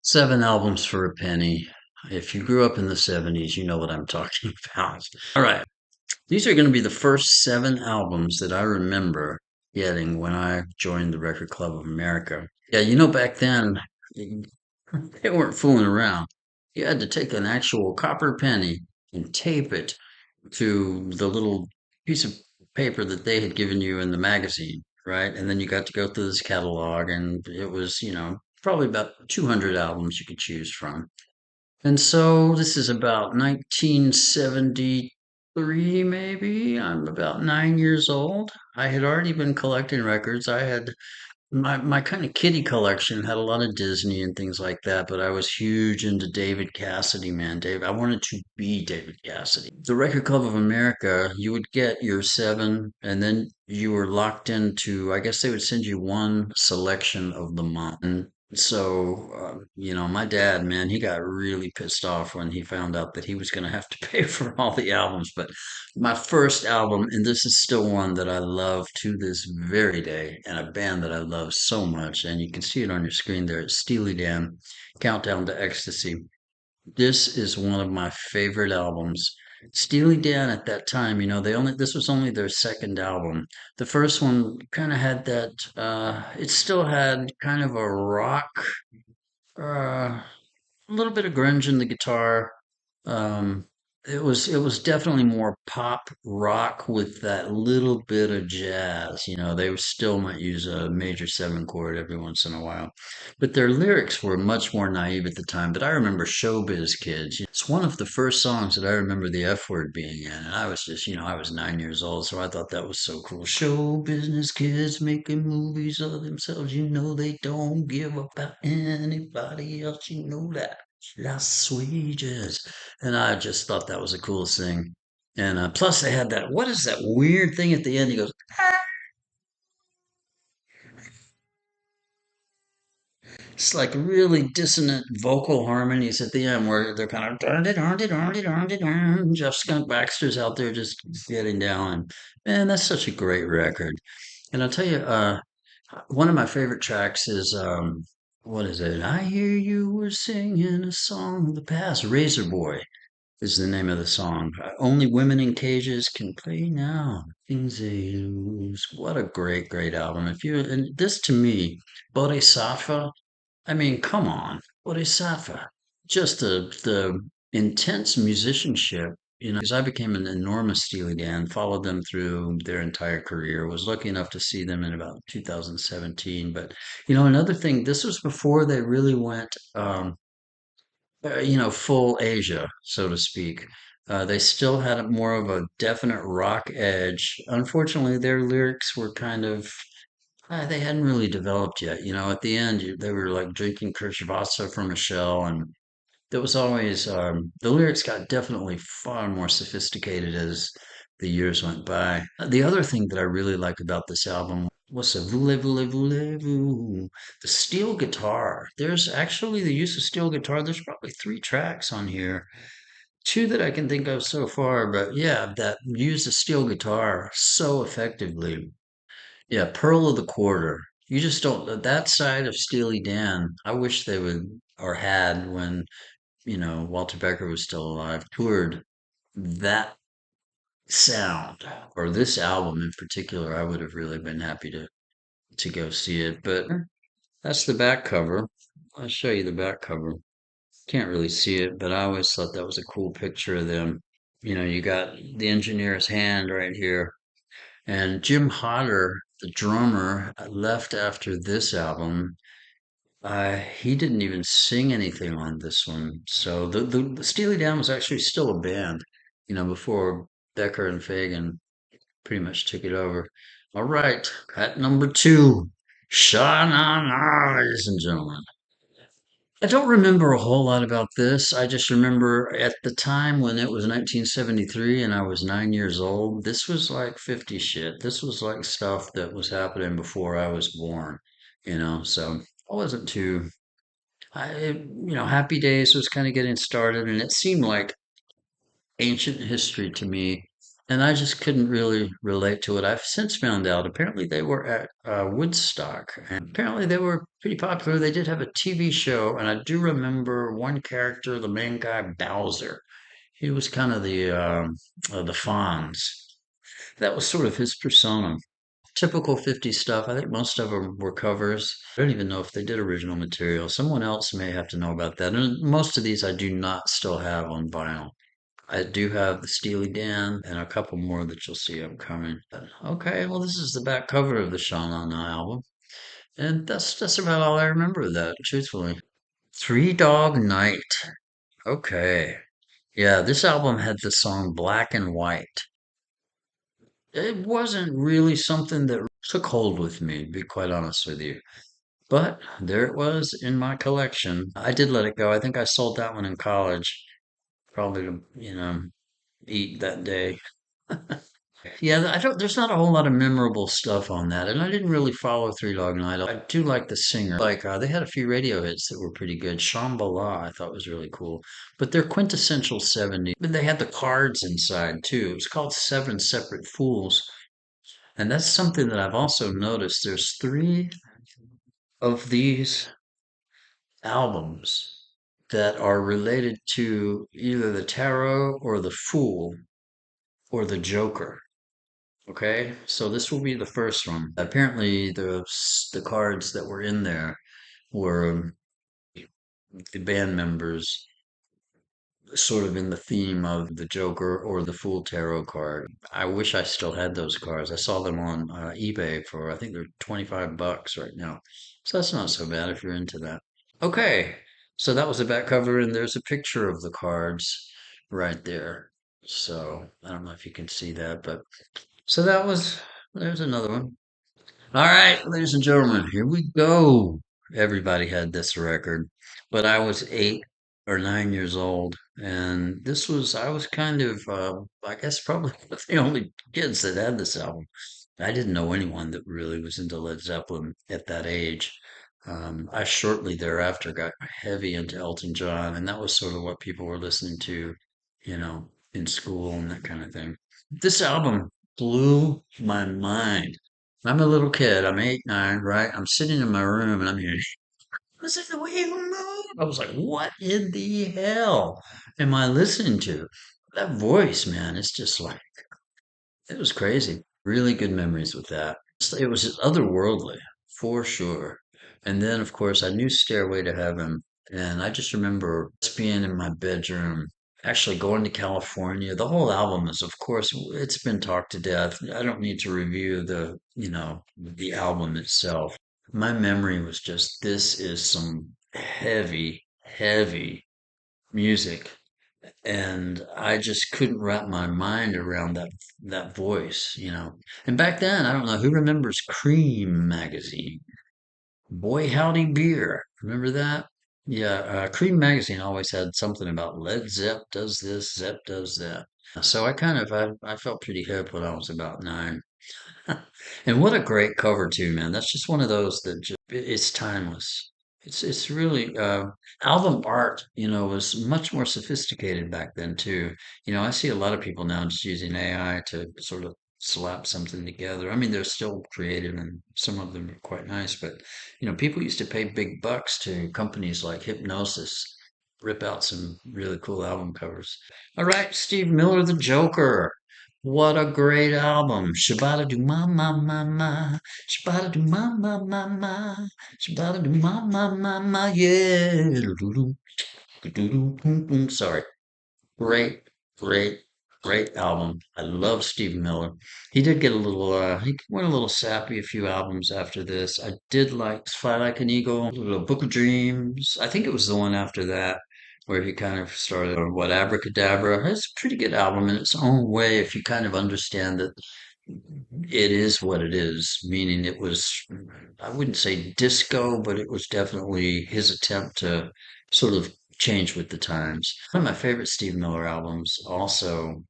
Seven albums for a penny. If you grew up in the 70s, you know what I'm talking about. All right. These are going to be the first seven albums that I remember getting when I joined the Record Club of America. Yeah, back then, they weren't fooling around. You had to take an actual copper penny and tape it to the little piece of paper that they had given you in the magazine, right? And then you got to go through this catalog, and it was, probably about 200 albums you could choose from. And so this is about 1973, maybe. I'm about 9 years old. I had already been collecting records. I had my kind of kiddie collection had a lot of Disney and things like that, but I was huge into David Cassidy, man. I wanted to be David Cassidy. The Record Club of America, you would get your seven, and then you were locked into, I guess they would send you one selection of the month. And so, my dad, man, he got really pissed off when he found out that he was going to have to pay for all the albums. But my first album, and this is still one that I love to this very day, and a band that I love so much, and you can see it on your screen there. It's Steely Dan, Countdown to Ecstasy. This is one of my favorite albums. Steely Dan at that time, this was only their second album. The first one kind of had that, it still had kind of a rock, a little bit of grunge in the guitar. Um, it was definitely more pop rock with that little bit of jazz. They still might use a major seven chord every once in a while, but their lyrics were much more naive at the time. But I remember Showbiz Kids. It's one of the first songs that I remember the F word being in, and I was just, I was 9 years old, so I thought that was so cool. Show business kids making movies of themselves. They don't give about anybody else. That. Las Wages. And I just thought that was the coolest thing. And plus, they had that. What is that weird thing at the end? He goes, it's like really dissonant vocal harmonies at the end where they're kind of darn it, darn it, darn it, darn it, darn. Jeff Skunk Baxter's out there just getting down. And man, that's such a great record. And I'll tell you, one of my favorite tracks is what is it? I hear you were singing a song of the past. Razor Boy is the name of the song. Only women in cages can play now. Things they lose. What a great, great album. And this to me, Bodhisattva. I mean, come on, Bodhisattva. Just the intense musicianship. Because I became an enormous Steely Dan, followed them through their entire career. Was lucky enough to see them in about 2017. But another thing, this was before they really went. Full Asia, so to speak. They still had more of a definite rock edge. Unfortunately, their lyrics were kind of, they hadn't really developed yet. At the end, they were like drinking Kirschwasser from a shell, and there was always, the lyrics got definitely far more sophisticated as the years went by. The other thing that I really liked about this album was the voulez-vous, the steel guitar. There's actually the use of steel guitar. There's probably three tracks on here, two that I can think of so far, but yeah, that use the steel guitar so effectively. Yeah, Pearl of the Quarter. You just don't, that side of Steely Dan, I wish they would or had when Walter Becker was still alive, toured that sound or this album in particular. I would have really been happy to go see it. But that's the back cover. I'll show you the back cover. Can't really see it, but I always thought that was a cool picture of them. You got the engineer's hand right here. And Jim Hodder, the drummer, left after this album. He didn't even sing anything on this one. So the Steely Dan was actually still a band, before Becker and Fagan pretty much took it over. All right, at number two, Sha-Na-Na, ladies and gentlemen. I don't remember a whole lot about this. I just remember at the time when it was 1973 and I was 9 years old, this was like 50 shit. This was like stuff that was happening before I was born, so I wasn't too Happy Days was kind of getting started, and it seemed like ancient history to me. and I just couldn't really relate to it. I've since found out apparently they were at Woodstock, and apparently they were pretty popular. They did have a TV show, and I do remember one character, the main guy, Bowser. He was kind of the Fonz. That was sort of his persona. Typical 50s stuff. I think most of them were covers. I don't even know if they did original material. Someone else may have to know about that. And most of these I do not still have on vinyl. I do have the Steely Dan and a couple more that you'll see upcoming. Okay, well, this is the back cover of the Sha Na Na album. And that's about all I remember of that, truthfully. Three Dog Night. Okay. Yeah, this album had the song Black and White. It wasn't really something that took hold with me, to be quite honest with you. But there it was in my collection. I did let it go. I think I sold that one in college, probably to, eat that day. Yeah, I don't, there's not a whole lot of memorable stuff on that, and I didn't really follow Three Dog Night. I do like the singer. Like, they had a few radio hits that were pretty good. Shambhala, I thought was really cool. But they're quintessential 70s. But they had the cards inside too. It was called Seven Separate Fools. And that's something that I've also noticed. There's three of these albums that are related to either the tarot or the fool or the joker. Okay, so this will be the first one. Apparently, the cards that were in there were the band members sort of in the theme of the Joker or the Fool Tarot card. I wish I still had those cards. I saw them on eBay for I think they're 25 bucks right now. So that's not so bad if you're into that. Okay, so that was the back cover, and there's a picture of the cards right there. So I don't know if you can see that, but so there's another one. All right, ladies and gentlemen, here we go. Everybody had this record, but I was 8 or 9 years old, and I was kind of, I guess, probably one of the only kids that had this album. I didn't know anyone that really was into Led Zeppelin at that age. I shortly thereafter got heavy into Elton John, and that was sort of what people were listening to, in school and that kind of thing. This album blew my mind. I'm a little kid. I'm 8, 9, right? I'm sitting in my room and I'm hearing, listen to the way you move. I was like, what in the hell am I listening to? That voice, man, it's just like, it was crazy. Really good memories with that. It was just otherworldly, for sure. And then, of course, I knew Stairway to Heaven. And I just remember just being in my bedroom, actually going to California. The whole album is, of course, it's been talked to death. I don't need to review the album itself. My memory was just, this is some heavy, heavy music, and I just couldn't wrap my mind around that voice. And back then, I don't know who remembers Cream magazine. Boy Howdy Beer, remember that? Yeah, Cream magazine always had something about Led Zepp does this, Zepp does that. So I felt pretty hip when I was about 9. And what a great cover too, man. That's just one of those that it's timeless. It's really album art, was much more sophisticated back then too. I see a lot of people now just using AI to sort of slap something together. I mean, they're still creative and some of them are quite nice, but people used to pay big bucks to companies like Hypnosis, rip out some really cool album covers. All right, Steve Miller, The Joker. What a great album. Shabada do ma ma ma ma. Shabada do ma ma ma ma. Shabada do ma ma ma ma. Yeah. Do-do-do, do-do-do, boom, boom. Sorry. Great, great, great album. I love Steve Miller. He did get he went a little sappy a few albums after this. I did like Fly Like an Eagle, Book of Dreams. I think it was the one after that where he kind of started, or what, Abracadabra. It's a pretty good album in its own way if you kind of understand that it is what it is, meaning it was, I wouldn't say disco, but it was definitely his attempt to sort of change with the times. One of my favorite Steve Miller albums also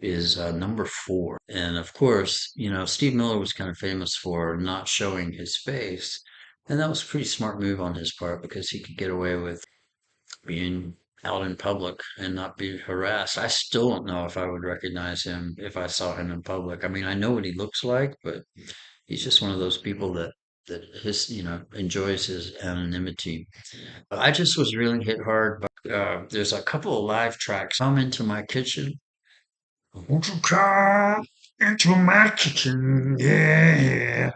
is number 4. And of course, Steve Miller was kind of famous for not showing his face. And that was a pretty smart move on his part because he could get away with being out in public and not be harassed. I still don't know if I would recognize him if I saw him in public. I mean, I know what he looks like, but he's just one of those people that his enjoys his anonymity. But I just was really hit hard by there's a couple of live tracks. Come into my kitchen. Won't you come into my kitchen? Yeah,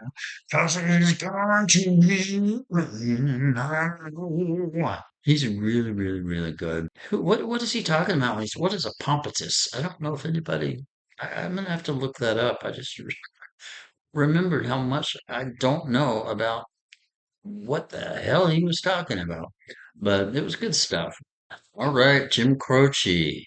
'cause it's going to be now. He's really, really, really good. What is he talking about when he's what is a pompatus? I don't know if anybody. I'm gonna have to look that up. I just remembered how much I don't know about what the hell he was talking about. But it was good stuff. All right, Jim Croce.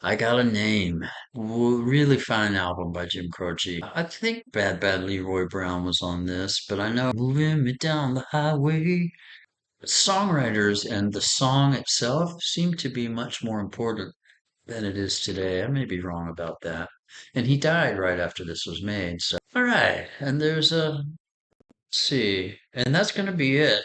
I Got a Name. Really fine album by Jim Croce. I think Bad Bad Leroy Brown was on this, but I know Moving Me Down the Highway. Songwriters and the song itself seem to be much more important than it is today. I may be wrong about that. And he died right after this was made. So, all right. And there's a, let's see, and that's going to be it.